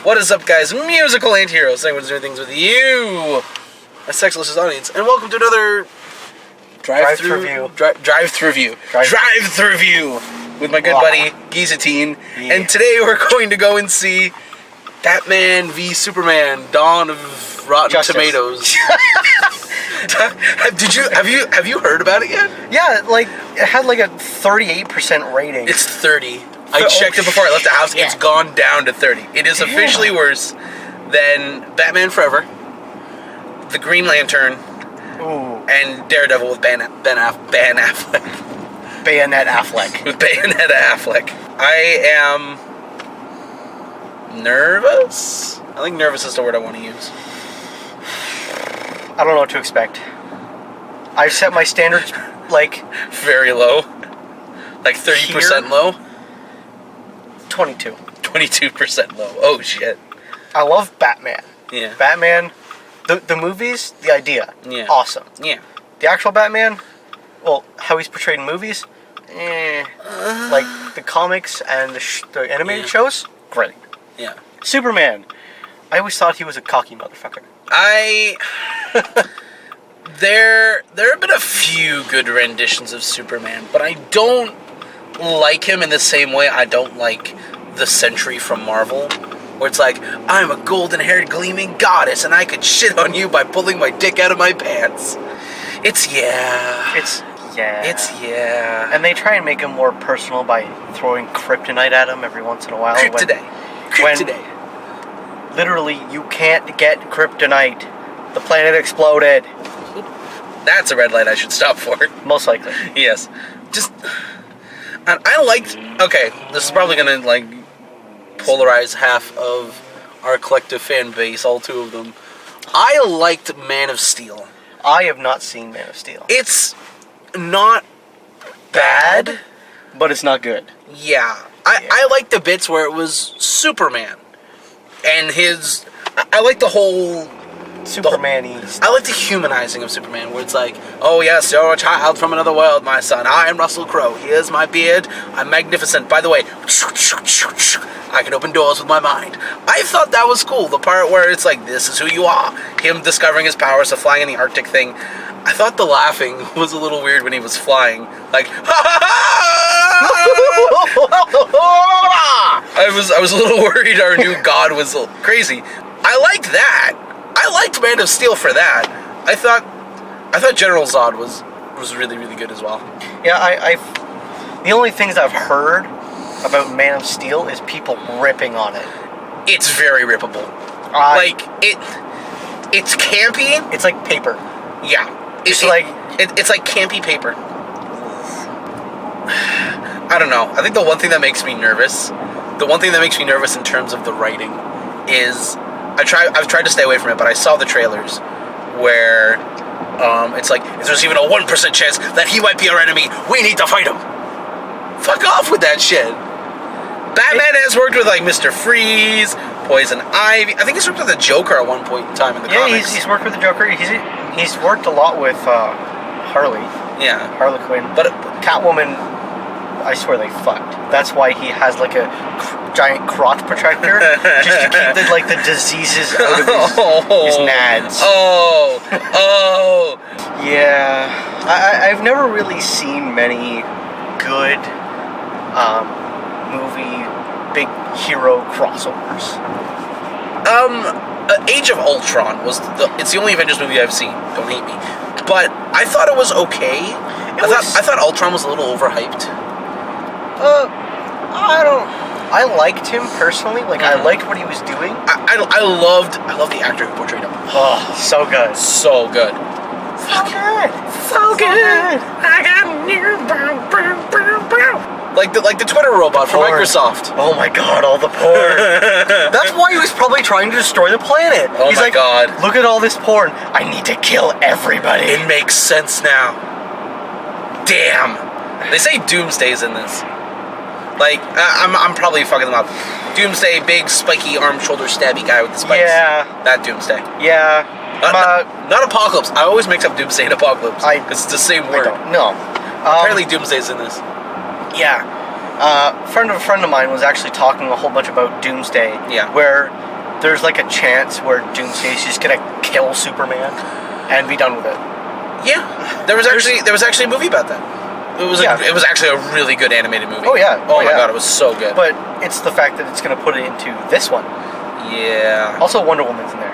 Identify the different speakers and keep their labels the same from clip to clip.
Speaker 1: What is up, guys? Musical anti-heroes. Saying we're doing things with you, a sexless audience, and welcome to another Drive-Thru Review with my good buddy Gezetien.
Speaker 2: Yeah.
Speaker 1: And today we're going to go and see Batman v Superman: Dawn of Rotten Tomatoes. Have you heard about it yet?
Speaker 2: Yeah, like it had like a 38% rating.
Speaker 1: It's 30. I checked it before I left the house.
Speaker 2: Yeah.
Speaker 1: It's gone down to 30. It is officially worse than Batman Forever, The Green Lantern, and Daredevil with Ben Affleck.
Speaker 2: Bayonet Affleck.
Speaker 1: With Bayonet Affleck. I am nervous. I think nervous is the word I want to use.
Speaker 2: I don't know what to expect. I've set my standards like
Speaker 1: very low, like 30% low.
Speaker 2: 22.
Speaker 1: 22% low. Oh shit.
Speaker 2: I love Batman.
Speaker 1: Yeah.
Speaker 2: Batman, the movies, the idea, awesome.
Speaker 1: Yeah.
Speaker 2: The actual Batman, well, how he's portrayed in movies, like the comics and the animated shows, great.
Speaker 1: Yeah.
Speaker 2: Superman, I always thought he was a cocky motherfucker.
Speaker 1: There have been a few good renditions of Superman, but I don't like him in the same way I don't like the Sentry from Marvel, where it's like, I'm a golden-haired gleaming goddess and I could shit on you by pulling my dick out of my pants. It's yeah.
Speaker 2: And they try and make him more personal by throwing kryptonite at him every once in a while.
Speaker 1: Kryptonite.
Speaker 2: Literally, you can't get kryptonite. The planet exploded.
Speaker 1: That's a red light I should stop for.
Speaker 2: Most likely.
Speaker 1: Yes. And I liked... Okay, this is probably going to, like, polarize half of our collective fan base, all two of them. I liked Man of Steel.
Speaker 2: I have not seen Man of Steel.
Speaker 1: It's not bad,
Speaker 2: but it's not good.
Speaker 1: Yeah. I like the bits where it was Superman. And his... I like the whole...
Speaker 2: Superman-y stuff.
Speaker 1: I like the humanizing of Superman, where it's like, oh yes, you're a child from another world, my son. I am Russell Crowe. Here's my beard. I'm magnificent. By the way, I can open doors with my mind. I thought that was cool. The part where it's like, this is who you are. Him discovering his powers of flying in the Arctic thing. I thought the laughing was a little weird when he was flying. Like, I was a little worried our new god was crazy. I liked that. I liked Man of Steel for that. I thought General Zod was really, really good as well.
Speaker 2: Yeah, the only things I've heard about Man of Steel is people ripping on it.
Speaker 1: It's very rippable. It's campy.
Speaker 2: It's like paper.
Speaker 1: Yeah. It's like campy paper. I don't know. I think the one thing that makes me nervous in terms of the writing is I've tried to stay away from it, but I saw the trailers where it's like, if there's even a 1% chance that he might be our enemy, we need to fight him. Fuck off with that shit. Batman has worked with like Mr. Freeze, Poison Ivy. I think he's worked with the Joker at one point in time in the comics.
Speaker 2: Yeah, he's worked with the Joker. He's worked a lot with Harley.
Speaker 1: Yeah.
Speaker 2: Harley Quinn. But Catwoman, I swear they fucked. That's why he has like a giant crotch protector, just to keep the diseases out of his nads. Yeah. I've never really seen many good movie big hero crossovers.
Speaker 1: Age of Ultron it's the only Avengers movie I've seen. Don't hate me, but I thought it was okay. I thought Ultron was a little overhyped.
Speaker 2: I liked him personally. Like, I liked what he was doing.
Speaker 1: I loved the actor who portrayed him.
Speaker 2: Oh, so good.
Speaker 1: So good. So good. I got new. Like the Twitter robot from Microsoft.
Speaker 2: Oh my god, all the porn. That's why he was probably trying to destroy the planet.
Speaker 1: He's my god.
Speaker 2: Look at all this porn. I need to kill everybody.
Speaker 1: It makes sense now. Damn. They say Doomsday's in this. Like, I'm probably fucking them up. Doomsday, big, spiky arm, shoulder, stabby guy with the spikes.
Speaker 2: Yeah.
Speaker 1: That Doomsday.
Speaker 2: Yeah.
Speaker 1: Not Apocalypse. I always mix up Doomsday and Apocalypse. It's the same word.
Speaker 2: No.
Speaker 1: Apparently Doomsday's in this.
Speaker 2: Yeah. A friend of mine was actually talking a whole bunch about Doomsday.
Speaker 1: Yeah.
Speaker 2: Where there's like a chance where Doomsday's just gonna kill Superman and be done with it.
Speaker 1: Yeah, there was actually a movie about that. It was actually a really good animated movie.
Speaker 2: Oh yeah.
Speaker 1: Oh my god, it was so good.
Speaker 2: But it's the fact that it's gonna put it into this one.
Speaker 1: Yeah.
Speaker 2: Also, Wonder Woman's in there.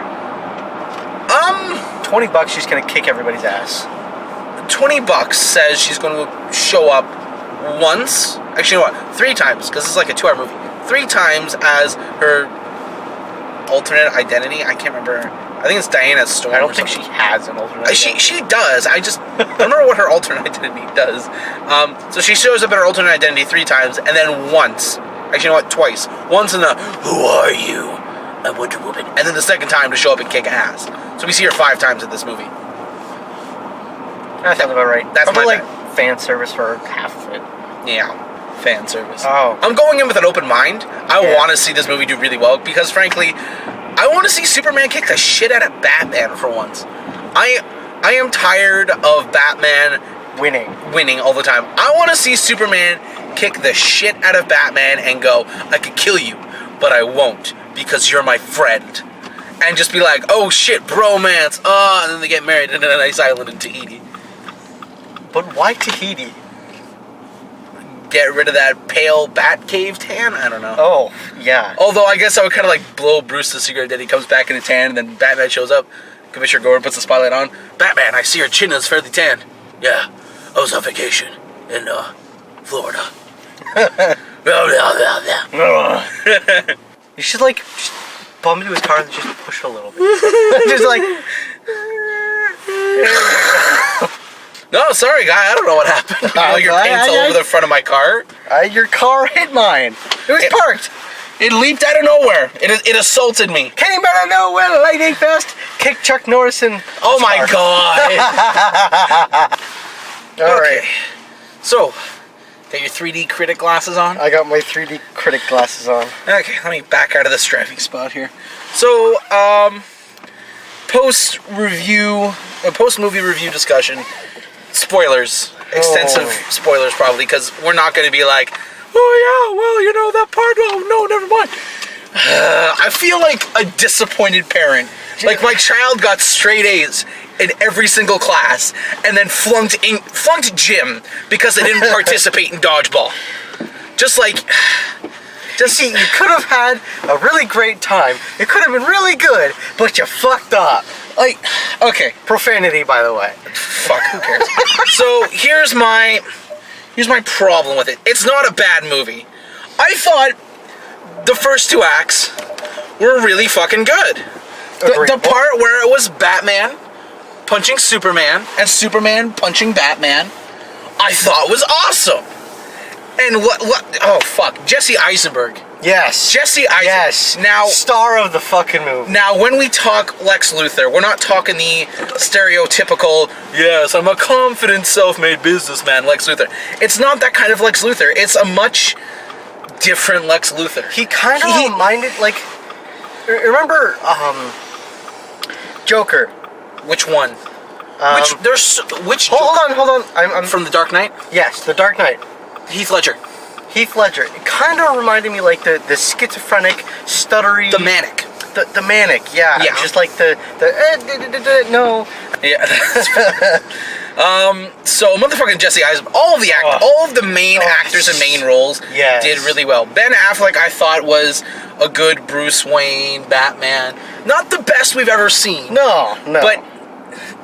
Speaker 2: $20, she's gonna kick everybody's ass.
Speaker 1: $20 says she's going to show up once. Actually, you know what? 3 times, because it's like a 2-hour movie. 3 times as her alternate identity. I can't remember. I think it's Diana Storm.
Speaker 2: I don't think she has an alternate identity.
Speaker 1: She does. I just don't remember what her alternate identity does. So she shows up in her alternate identity 3 times, and then once. Actually, you know what? Twice. Once in the, who are you? I'm Wonder Woman. And then the second time to show up and kick ass. So we see her 5 times in this movie.
Speaker 2: That sounds about right.
Speaker 1: That's
Speaker 2: probably
Speaker 1: my
Speaker 2: like fan service for half of it.
Speaker 1: Yeah, fan service.
Speaker 2: Oh.
Speaker 1: I'm going in with an open mind. I want to see this movie do really well because, frankly, I want to see Superman kick the shit out of Batman for once. I am tired of Batman winning all the time. I want to see Superman kick the shit out of Batman and go, I could kill you, but I won't because you're my friend. And just be like, oh shit, bromance. And then they get married in a nice island in Tahiti.
Speaker 2: But why Tahiti?
Speaker 1: Get rid of that pale bat cave tan? I don't know.
Speaker 2: Oh, yeah.
Speaker 1: Although I guess I would kind of like blow Bruce the secret that he comes back in a tan and then Batman shows up. Commissioner Gordon puts the spotlight on. Batman, I see your chin is fairly tan. Yeah, I was on vacation in Florida.
Speaker 2: You should like just bump into his car and just push a little bit. Just like.
Speaker 1: No, sorry, guy. I don't know what happened. Your paint's all over the front of my car.
Speaker 2: Your car hit mine. It was parked.
Speaker 1: It leaped out of nowhere. It assaulted me.
Speaker 2: Came out of nowhere, lightning fast. Kicked Chuck Norris in.
Speaker 1: Oh my god.
Speaker 2: All right.
Speaker 1: So, got your 3D critic glasses on?
Speaker 2: I got my 3D critic glasses on.
Speaker 1: Okay, let me back out of this traffic spot here. So, post-movie review discussion. Spoilers. Extensive spoilers, probably, because we're not going to be like, oh yeah, well, you know, that part, oh no, never mind. I feel like a disappointed parent. Like, my child got straight A's in every single class, and then flunked gym because they didn't participate in dodgeball.
Speaker 2: See, you could have had a really great time. It could have been really good, but you fucked up.
Speaker 1: Like, okay.
Speaker 2: Profanity, by the way.
Speaker 1: Fuck, who cares? So, here's my problem with it. It's not a bad movie. I thought the first 2 acts were really fucking good. The part where it was Batman punching Superman and Superman punching Batman, I thought was awesome. And what? Oh fuck, Jesse Eisenberg.
Speaker 2: Yes.
Speaker 1: Jesse Eisenberg.
Speaker 2: Yes.
Speaker 1: Now,
Speaker 2: star of the fucking movie.
Speaker 1: Now, when we talk Lex Luthor, we're not talking the stereotypical, yes, I'm a confident, self-made businessman Lex Luthor. It's not that kind of Lex Luthor. It's a much different Lex Luthor.
Speaker 2: He kind of reminded, like, remember, Joker.
Speaker 1: Which one? Which?
Speaker 2: Hold on. I'm
Speaker 1: from The Dark Knight.
Speaker 2: Yes, The Dark Knight.
Speaker 1: Heath Ledger.
Speaker 2: It kind of reminded me like the schizophrenic, stuttery.
Speaker 1: The manic.
Speaker 2: The manic, yeah. Just like no.
Speaker 1: Yeah. So motherfucking Jesse Eisenberg, all of the main actors and main roles did really well. Ben Affleck, I thought, was a good Bruce Wayne Batman. Not the best we've ever seen.
Speaker 2: No.
Speaker 1: But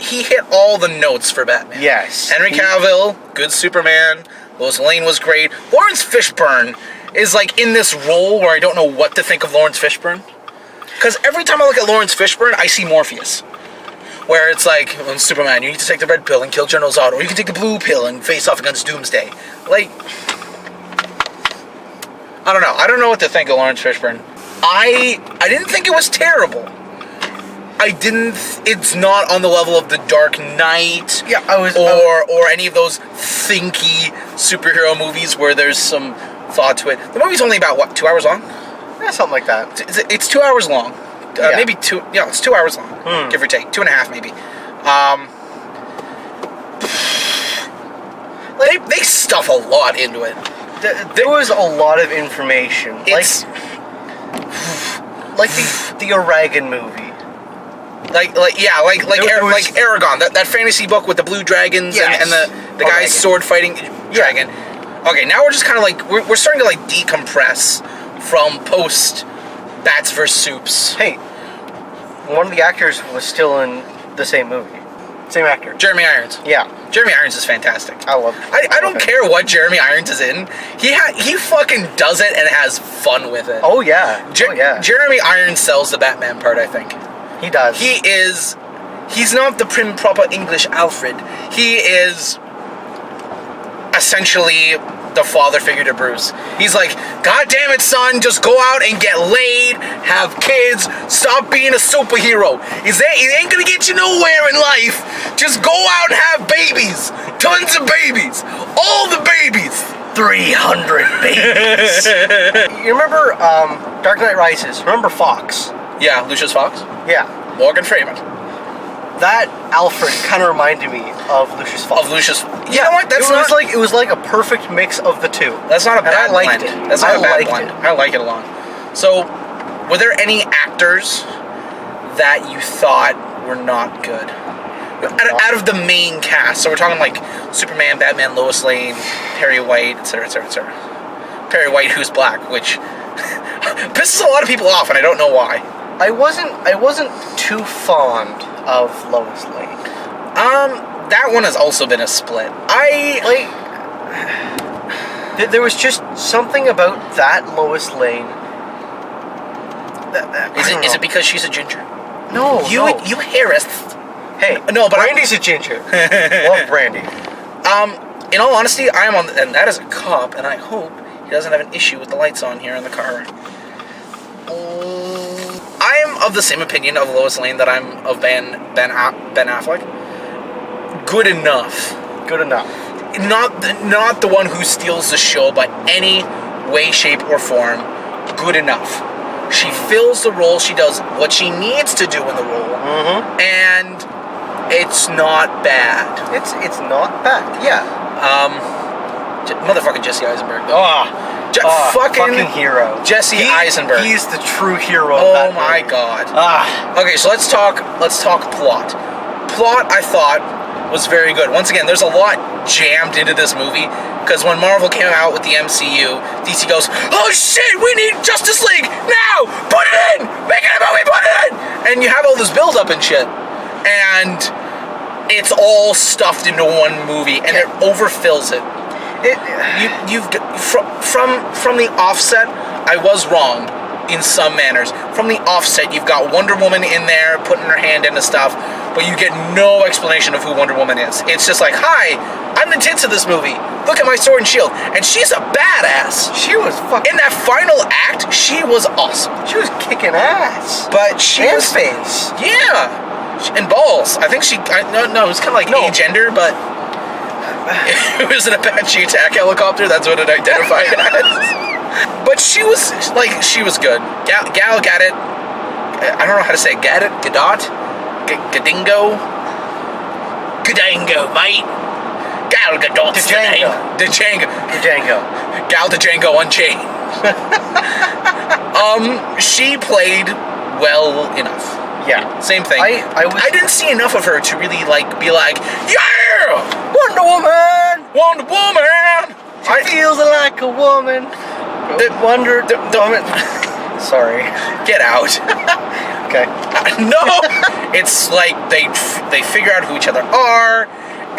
Speaker 1: he hit all the notes for Batman.
Speaker 2: Yes.
Speaker 1: Henry Cavill, good Superman. Lois Lane was great. Lawrence Fishburne is like in this role where I don't know what to think of Lawrence Fishburne. Because every time I look at Lawrence Fishburne, I see Morpheus. Where it's like, when Superman, you need to take the red pill and kill General Zod, or you can take the blue pill and face off against Doomsday. Like, I don't know. I don't know what to think of Lawrence Fishburne. I didn't think it was terrible. It's not on the level of The Dark Knight. Yeah, or any of those thinky superhero movies where there's some thought to it. The movie's only about, what, 2 hours long?
Speaker 2: Yeah, something like that.
Speaker 1: It's 2 hours long. Maybe 2, it's 2 hours long, give or take. 2.5 maybe. They stuff a lot into it.
Speaker 2: There was a lot of information. Like the Aragon movie.
Speaker 1: Like Aragon, that fantasy book with the blue dragons and the guy's sword fighting dragon. Okay, now we're just kind of like we're starting to like decompress from post Bats vs Soups.
Speaker 2: Hey, one of the actors was still in the same movie. Same actor.
Speaker 1: Jeremy Irons.
Speaker 2: Yeah.
Speaker 1: Jeremy Irons is fantastic.
Speaker 2: I love it.
Speaker 1: I don't care what Jeremy Irons is in. He fucking does it and has fun with it.
Speaker 2: Oh yeah.
Speaker 1: Jeremy Irons sells the Batman part, I think.
Speaker 2: He does.
Speaker 1: He's not the prim proper English Alfred. He is essentially the father figure to Bruce. He's like, God damn it, son, just go out and get laid, have kids, stop being a superhero. He ain't gonna get you nowhere in life. Just go out and have babies. Tons of babies. All the babies. 300 babies.
Speaker 2: You remember Dark Knight Rises? Remember Fox?
Speaker 1: Yeah, Lucius Fox?
Speaker 2: Yeah.
Speaker 1: Morgan Freeman.
Speaker 2: That Alfred kind of reminded me of Lucius Fox.
Speaker 1: You know what?
Speaker 2: It was like a perfect mix of the two.
Speaker 1: That's not a bad blend.
Speaker 2: I liked it.
Speaker 1: That's not a bad blend. I like it a lot. So, were there any actors that you thought were not good? Out of the main cast. So we're talking like Superman, Batman, Lois Lane, Perry White, etc., etc., etc. Perry White, who's black, which pisses a lot of people off, and I don't know why.
Speaker 2: I wasn't too fond of Lois Lane.
Speaker 1: That one has also been a split.
Speaker 2: There was just something about that Lois Lane.
Speaker 1: Is it because she's a ginger?
Speaker 2: No,
Speaker 1: you heirist.
Speaker 2: Hey,
Speaker 1: no, but
Speaker 2: Brandy's a ginger. Love Brandy.
Speaker 1: In all honesty, I am and that is a cop, and I hope he doesn't have an issue with the lights on here in the car. I am of the same opinion of Lois Lane that I'm of Ben Affleck. Good enough.
Speaker 2: Good enough.
Speaker 1: Not the one who steals the show, but any way, shape, or form. Good enough. She fills the role. She does what she needs to do in the role, and it's not bad.
Speaker 2: It's not bad. Yeah.
Speaker 1: Motherfucking Jesse Eisenberg.
Speaker 2: Fucking hero.
Speaker 1: Jesse Eisenberg.
Speaker 2: He's the true hero.
Speaker 1: Oh my god. Okay, so let's talk plot. Plot, I thought, was very good. Once again, there's a lot jammed into this movie, because when Marvel came out with the MCU, DC goes, oh shit, we need Justice League now! Put it in! Make it a movie, put it in! And you have all this build up and shit. And it's all stuffed into one movie, and it overfills it. From the offset, I was wrong in some manners. From the offset, you've got Wonder Woman in there putting her hand into stuff, but you get no explanation of who Wonder Woman is. It's just like, hi, I'm the tits of this movie. Look at my sword and shield. And she's a badass.
Speaker 2: She was fucking...
Speaker 1: In that final act, she was awesome.
Speaker 2: She was kicking ass.
Speaker 1: But she
Speaker 2: and
Speaker 1: was...
Speaker 2: face.
Speaker 1: Yeah. And balls. I think she... No, it was kind of like agender, but... It was an Apache attack helicopter. That's what it identified as. But she was good. Gal Gadot. I don't know how to say it. Gadot, Gadingo, mate. Gal Gadot's the name. Django. Gal Django Unchained. She played well enough.
Speaker 2: Yeah.
Speaker 1: Same thing. I didn't see enough of her to really be like, yeah!
Speaker 2: Wonder Woman! She
Speaker 1: I
Speaker 2: feels like a woman. Wonder Woman. Sorry.
Speaker 1: Get out.
Speaker 2: Okay.
Speaker 1: No! It's like they figure out who each other are,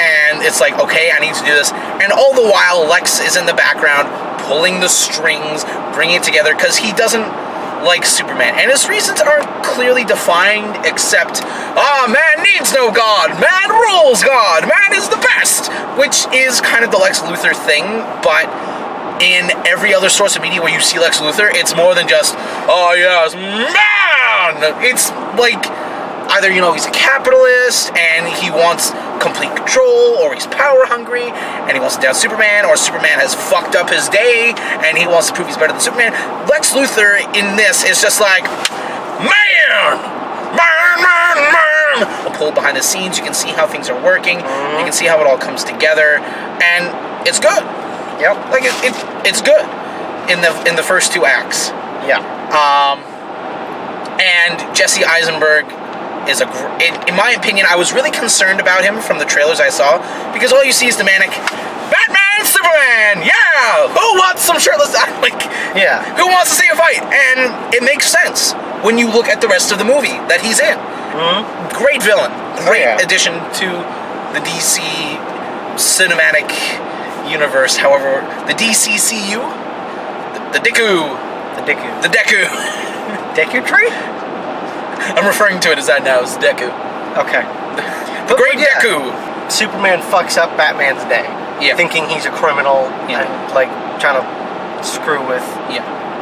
Speaker 1: and it's like, okay, I need to do this. And all the while, Lex is in the background, pulling the strings, bringing it together, because he doesn't like Superman. And his reasons aren't clearly defined, except, man needs no God, man rules God, man is the best, which is kind of the Lex Luthor thing, but in every other source of media where you see Lex Luthor, it's more than just, oh yes, man! It's like, either, he's a capitalist, and he wants complete control, or he's power hungry, and he wants to down Superman, or Superman has fucked up his day, and he wants to prove he's better than Superman. Lex Luthor in this is just like, man! Pulled behind the scenes, you can see how things are working, you can see how it all comes together, and it's good.
Speaker 2: Yep.
Speaker 1: Like, it's good in the first two acts.
Speaker 2: Yeah.
Speaker 1: Jesse Eisenberg is in my opinion, I was really concerned about him from the trailers I saw, because all you see is the manic Batman, Superman, yeah! Who wants some shirtless, like,
Speaker 2: Yeah.
Speaker 1: who wants to see a fight? And it makes sense when you look at the rest of the movie that he's in. Great villain. Great addition to the DC cinematic universe. However, the DCCU? The Deku. The Deku.
Speaker 2: Deku tree?
Speaker 1: I'm referring to it as that now, as Deku.
Speaker 2: Okay.
Speaker 1: The Great Deku.
Speaker 2: Superman fucks up Batman's day.
Speaker 1: Yeah.
Speaker 2: Thinking he's a criminal and, like, trying to screw with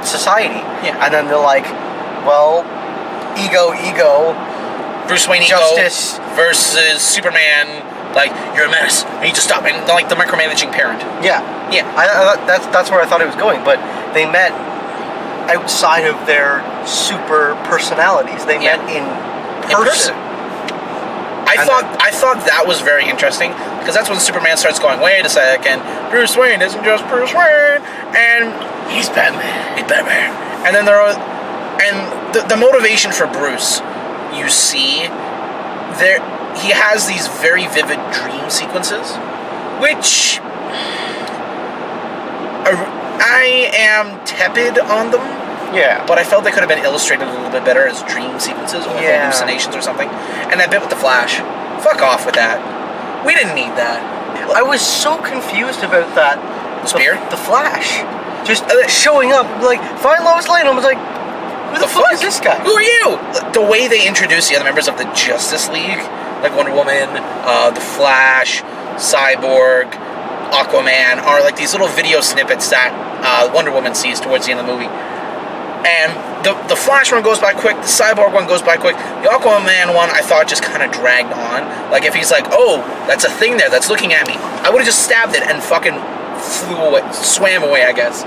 Speaker 2: society.
Speaker 1: Yeah.
Speaker 2: And then they're like, well, ego.
Speaker 1: Bruce Wayne
Speaker 2: Justice
Speaker 1: ego versus Superman. Like, you're a menace. You need to stop. And, like, the micromanaging parent.
Speaker 2: Yeah.
Speaker 1: Yeah.
Speaker 2: That's where I thought it was going. But they met outside of their super personalities. They met in person.
Speaker 1: I thought that was very interesting, because that's when Superman starts going, wait a second, Bruce Wayne isn't just Bruce Wayne, and he's Batman. He's Batman. And then the motivation for Bruce, you see, he has these very vivid dream sequences, which I am tepid on them.
Speaker 2: Yeah.
Speaker 1: But I felt they could have been illustrated a little bit better as dream sequences or hallucinations or something. And that bit with the Flash. Fuck off with that. We didn't need that.
Speaker 2: I was so confused about that.
Speaker 1: Spear?
Speaker 2: The Flash. Just showing up, like, find Lois Lane. I was like, who the fuck is this guy?
Speaker 1: Who are you? The way they introduce the other members of the Justice League, like Wonder Woman, the Flash, Cyborg, Aquaman, are like these little video snippets that Wonder Woman sees towards the end of the movie. And the Flash one goes by quick, the Cyborg one goes by quick, the Aquaman one I thought just kind of dragged on. Like, if he's like, oh, that's a thing there that's looking at me, I would have just stabbed it and fucking swam away, I guess.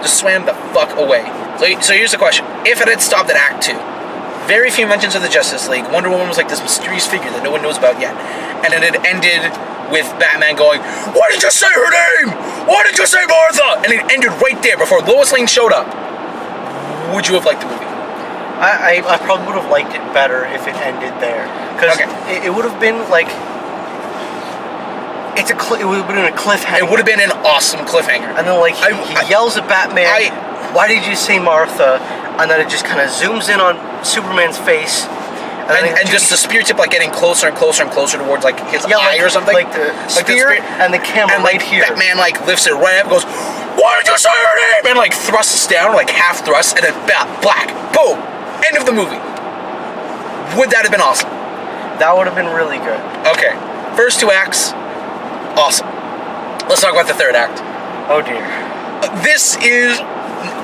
Speaker 1: Just swam the fuck away. So here's the question. If it had stopped at Act 2, very few mentions of the Justice League, Wonder Woman was like this mysterious figure that no one knows about yet, and it had ended with Batman going, why did you say her name? Why did you say Martha? And it ended right there before Lois Lane showed up. Would you have liked the movie?
Speaker 2: I probably would have liked it better if it ended there, because it would have been like it would have been a cliffhanger.
Speaker 1: It would have been an awesome cliffhanger.
Speaker 2: And then, like, he yells at Batman, why did you say Martha? And then it just kind of zooms in on Superman's face,
Speaker 1: and just the spear tip, like, getting closer and closer and closer towards, like, his eye or something.
Speaker 2: Like the spear and the camera
Speaker 1: and,
Speaker 2: right here.
Speaker 1: Batman, like, lifts it right up, goes, why did you say her name? And, like, thrusts down, like, half thrust, and then black. Boom. End of the movie. Would that have been awesome?
Speaker 2: That would have been really good.
Speaker 1: Okay. First two acts, awesome. Let's talk about the third act.
Speaker 2: Oh, dear.
Speaker 1: This is...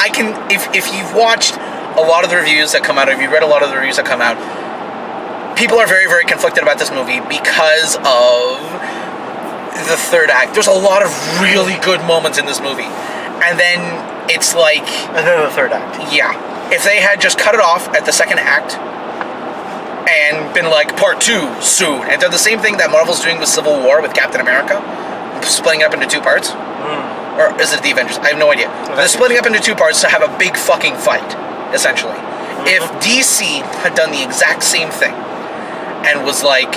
Speaker 1: If you've watched a lot of the reviews that come out, or if you've read a lot of the reviews that come out, people are very, very conflicted about this movie because of the third act. There's a lot of really good moments in this movie. And then it's like...
Speaker 2: And then the third act.
Speaker 1: Yeah. If they had just cut it off at the second act and been like, part 2 soon, and done the same thing that Marvel's doing with Civil War with Captain America, splitting it up into 2 parts. Or is it the Avengers? I have no idea. They're splitting up into 2 parts to have a big fucking fight, essentially. If DC had done the exact same thing and was like,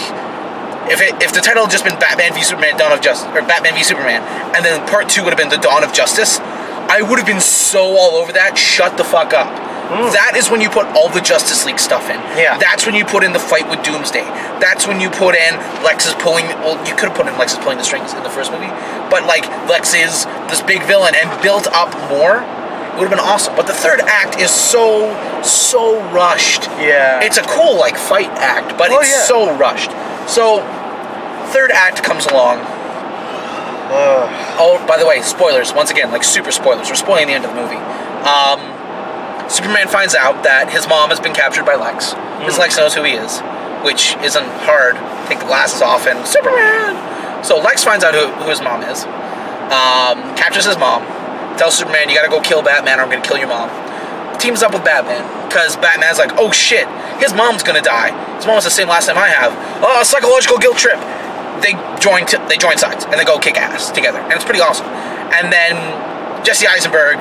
Speaker 1: if the title had just been Batman v Superman, Dawn of Justice, or Batman v Superman, and then part 2 would have been the Dawn of Justice, I would have been so all over that. Shut the fuck up. That is when you put all the Justice League stuff in.
Speaker 2: Yeah.
Speaker 1: That's when you put in the fight with Doomsday. That's when you put in Lex's pulling... Well, you could have put in Lex's pulling the strings in the first movie. But, like, Lex is this big villain and built up more. It would have been awesome. But the third act is so rushed.
Speaker 2: Yeah.
Speaker 1: It's a cool, like, fight act, but it's so rushed. So, third act comes along. Oh, by the way, spoilers. Once again, like, super spoilers. We're spoiling the end of the movie. Superman finds out that his mom has been captured by Lex. Because Lex knows who he is, which isn't hard. Take the glasses off and Superman! So Lex finds out who his mom is, captures his mom, tells Superman, you gotta go kill Batman or I'm gonna kill your mom. Teams up with Batman, because Batman's like, oh shit, his mom's gonna die. His mom has the same last name I have. Psychological guilt trip. They join sides, and they go kick ass together, and it's pretty awesome. And then Jesse Eisenberg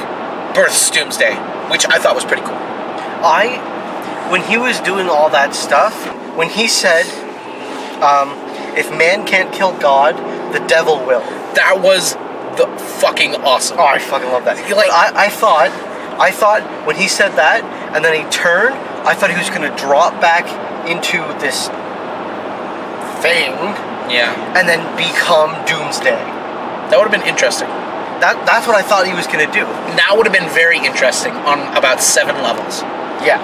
Speaker 1: births Doomsday, which I thought was pretty cool.
Speaker 2: when he was doing all that stuff, when he said, if man can't kill God, the devil will.
Speaker 1: That was the fucking awesome.
Speaker 2: Oh, I fucking love that.
Speaker 1: Like,
Speaker 2: I thought when he said that, and then he turned, I thought he was gonna drop back into this thing,
Speaker 1: yeah,
Speaker 2: and then become Doomsday.
Speaker 1: That would have been interesting.
Speaker 2: That's what I thought he was gonna do.
Speaker 1: That would have been very interesting on about 7 levels.
Speaker 2: Yeah.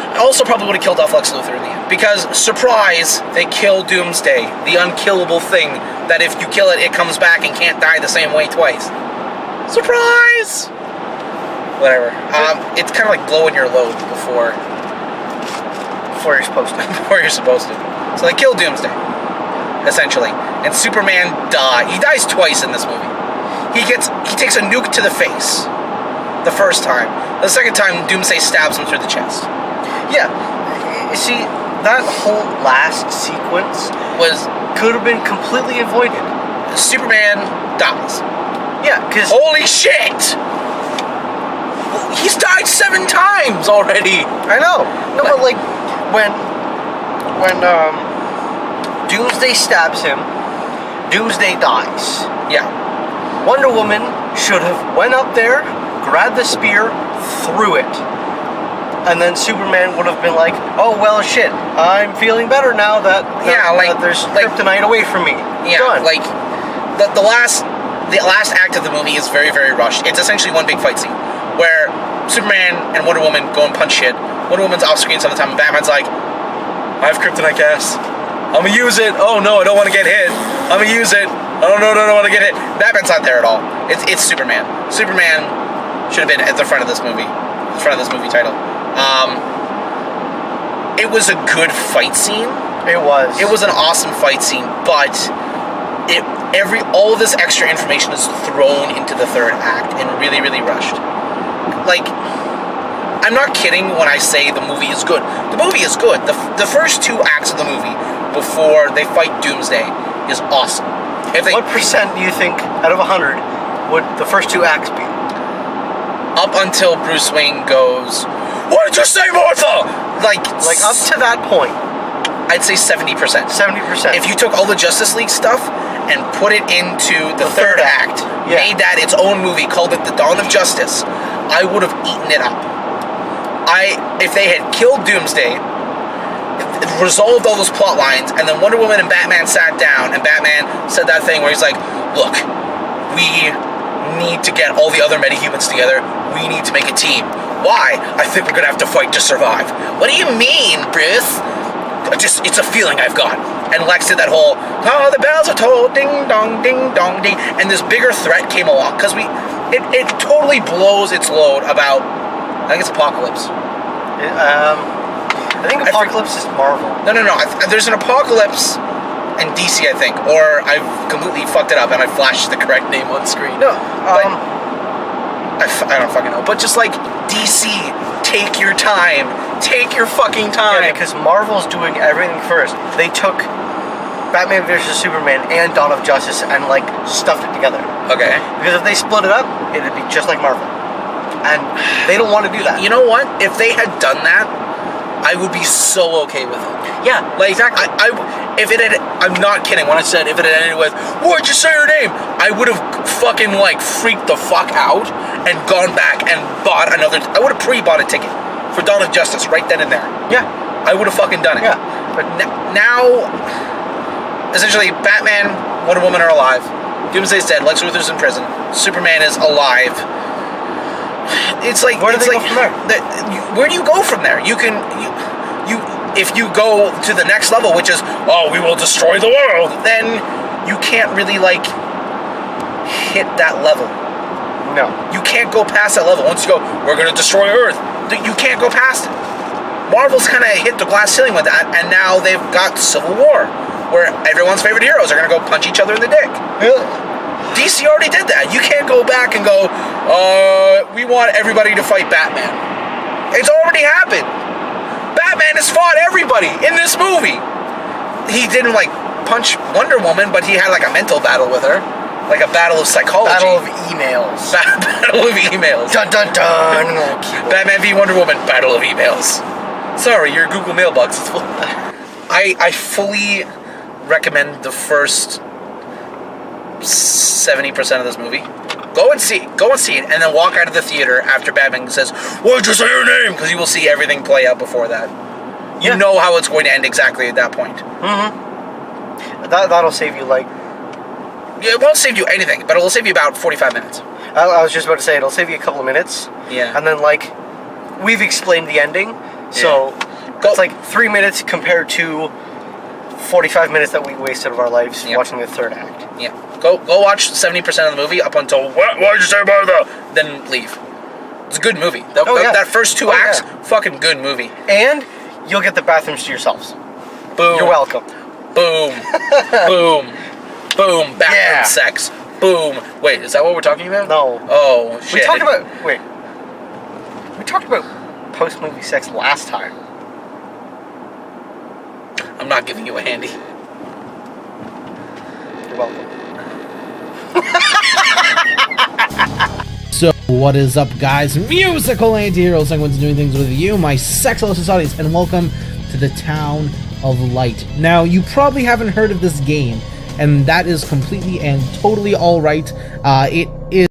Speaker 1: I also probably would have killed off Lex Luthor in the end. Because, surprise, they kill Doomsday. The unkillable thing that if you kill it, it comes back and can't die the same way twice. Surprise! Whatever. It's kind of like blowing your load before
Speaker 2: you're supposed to.
Speaker 1: Before you're supposed to. So they kill Doomsday, essentially. And Superman dies. He dies twice in this movie. He takes a nuke to the face the first time. The second time, Doomsday stabs him through the chest.
Speaker 2: Yeah. You see, that whole last sequence could have been completely avoided.
Speaker 1: Superman dies.
Speaker 2: Yeah, because...
Speaker 1: Holy shit! He's died 7 times already!
Speaker 2: I know. No, but like, when Doomsday stabs him, Doomsday dies.
Speaker 1: Yeah.
Speaker 2: Wonder Woman should have went up there, grabbed the spear, threw it. And then Superman would have been like, oh, well, shit, I'm feeling better now that there's kryptonite away from me.
Speaker 1: Yeah,
Speaker 2: done.
Speaker 1: like, the last act of the movie is very, very rushed. It's essentially one big fight scene, where Superman and Wonder Woman go and punch shit. Wonder Woman's off screen some of the time, and Batman's like, I have kryptonite gas. I'm gonna use it. Oh, no, I don't want to get hit. I'm gonna use it. Oh, no, I don't want to get hit. Batman's not there at all. It's Superman. Superman should have been at the front of this movie. The front of this movie title. It was a good fight scene.
Speaker 2: It was.
Speaker 1: It was an awesome fight scene, but all of this extra information is thrown into the third act and really, really rushed. Like, I'm not kidding when I say the movie is good. The movie is good. The first 2 acts of the movie before they fight Doomsday is awesome.
Speaker 2: What percent do you think out of 100 would the first 2 acts be?
Speaker 1: Up until Bruce Wayne goes, what did you say, Martha? Like
Speaker 2: up to that point,
Speaker 1: I'd say 70%.
Speaker 2: 70%.
Speaker 1: If you took all the Justice League stuff and put it into the third act, made that its own movie, called it The Dawn of Justice, I would have eaten it up. If they had killed Doomsday, resolved all those plot lines, and then Wonder Woman and Batman sat down, and Batman said that thing where he's like, look, we need to get all the other metahumans together. We need to make a team. Why? I think we're gonna have to fight to survive. What do you mean, Bruce? It's a feeling I've got. And Lex did that whole, oh, the bells are tolled, ding dong, ding dong, ding. And this bigger threat came along, because it totally blows its load about, I think it's Apocalypse.
Speaker 2: I think Apocalypse is Marvel.
Speaker 1: No. There's an Apocalypse in DC, I think, or I've completely fucked it up and I flashed the correct name on screen.
Speaker 2: No,
Speaker 1: I don't fucking know. But just like DC, take your time. Take your fucking time.
Speaker 2: Yeah, because Marvel's doing everything first. They took Batman vs. Superman and Dawn of Justice and like stuffed it together.
Speaker 1: Okay.
Speaker 2: Because if they split it up, it'd be just like Marvel. And they don't want to do that.
Speaker 1: You know what? If they had done that, I would be so okay with it.
Speaker 2: Yeah,
Speaker 1: like
Speaker 2: exactly.
Speaker 1: I'm not kidding when I said if it had ended with, why'd you say her name? I would have fucking like freaked the fuck out and gone back and bought another. I would have pre-bought a ticket for Dawn of Justice right then and there.
Speaker 2: Yeah,
Speaker 1: I would have fucking done it.
Speaker 2: Yeah,
Speaker 1: but now, essentially, Batman, Wonder Woman are alive. Doomsday's dead. Lex Luthor's in prison. Superman is alive. It's like
Speaker 2: where do they go from there?
Speaker 1: Where do you go from there? If you go to the next level, which is, oh, we will destroy the world, then you can't really like hit that level.
Speaker 2: No,
Speaker 1: you can't go past that level. Once you go, we're gonna destroy Earth. You can't go past it. Marvel's kind of hit the glass ceiling with that, and now they've got Civil War, where everyone's favorite heroes are gonna go punch each other in the dick. DC already did that. You can't go back and go, we want everybody to fight Batman. It's already happened. Batman has fought everybody in this movie. He didn't like punch Wonder Woman, but he had like a mental battle with her. Like a battle of psychology.
Speaker 2: Battle of emails.
Speaker 1: Battle of emails.
Speaker 2: Dun dun dun.
Speaker 1: Batman v Wonder Woman, battle of emails. Sorry, your Google mailbox is full. I fully recommend the first 70% of this movie. Go and see it, and then walk out of the theater after Batman says, "Why'd you say your name?" Because you will see everything play out before that. You know how it's going to end exactly at that point.
Speaker 2: Mm-hmm. That'll save you, like...
Speaker 1: Yeah, it won't save you anything, but it'll save you about 45 minutes.
Speaker 2: I was just about to say, it'll save you a couple of minutes.
Speaker 1: Yeah.
Speaker 2: And then, like, we've explained the ending, so it's like 3 minutes compared to 45 minutes that we wasted of our lives watching the third act.
Speaker 1: Yeah. Go watch 70% of the movie up until, why'd you say Martha? Then leave. It's a good movie. That first 2 acts, fucking good movie.
Speaker 2: And you'll get the bathrooms to yourselves.
Speaker 1: Boom.
Speaker 2: You're welcome.
Speaker 1: Boom. Boom. Boom. Bathroom sex. Boom. Wait, is that what we're talking about?
Speaker 2: No.
Speaker 1: Oh, shit.
Speaker 2: We talked about post-movie sex last time.
Speaker 1: I'm not giving you a handy.
Speaker 2: You're welcome.
Speaker 3: So, what is up, guys? Musical anti-heroes, I'm going to doing things with you, my sexless audience, and welcome to the Town of Light. Now, you probably haven't heard of this game, and that is completely and totally alright. It is